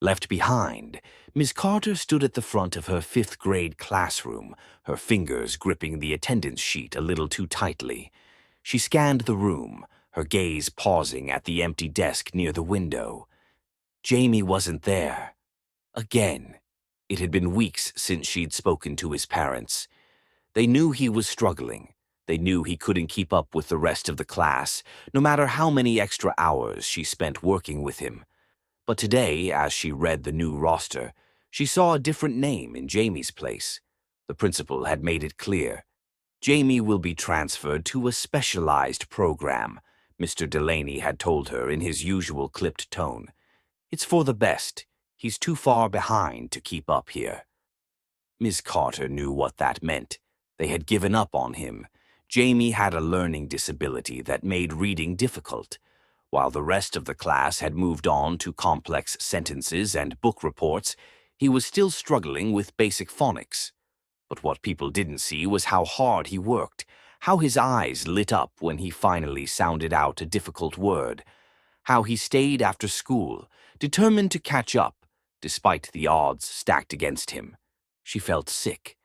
Left behind, Miss Carter stood at the front of her fifth-grade classroom, her fingers gripping the attendance sheet a little too tightly. She scanned the room, her gaze pausing at the empty desk near the window. Jamie wasn't there. Again. It had been weeks since she'd spoken to his parents. They knew he was struggling. They knew he couldn't keep up with the rest of the class, no matter how many extra hours she spent working with him. But today, as she read the new roster, she saw a different name in Jamie's place. The principal had made it clear. Jamie will be transferred to a specialized program, Mr. Delaney had told her in his usual clipped tone. It's for the best. He's too far behind to keep up here. Miss Carter knew what that meant. They had given up on him. Jamie had a learning disability that made reading difficult. While the rest of the class had moved on to complex sentences and book reports, he was still struggling with basic phonics. But what people didn't see was how hard he worked, how his eyes lit up when he finally sounded out a difficult word, how he stayed after school, determined to catch up, despite the odds stacked against him. She felt sick.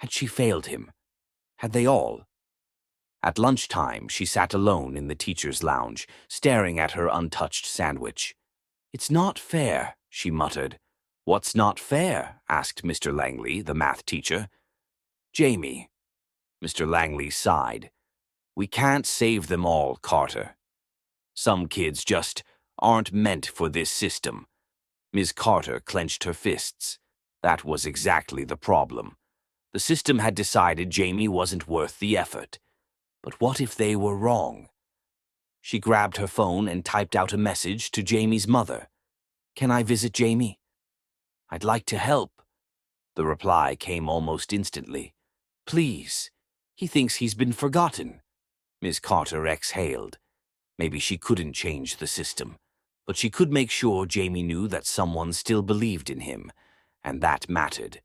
Had she failed him? Had they all? At lunchtime, she sat alone in the teacher's lounge, staring at her untouched sandwich. "It's not fair," she muttered. "What's not fair?" asked Mr. Langley, the math teacher. "Jamie." Mr. Langley sighed. "We can't save them all, Carter. Some kids just aren't meant for this system." Ms. Carter clenched her fists. That was exactly the problem. The system had decided Jamie wasn't worth the effort. But what if they were wrong? She grabbed her phone and typed out a message to Jamie's mother. "Can I visit Jamie?" "I'd like to help." The reply came almost instantly. "Please. He thinks he's been forgotten." Ms. Carter exhaled. Maybe she couldn't change the system, but she could make sure Jamie knew that someone still believed in him, and that mattered.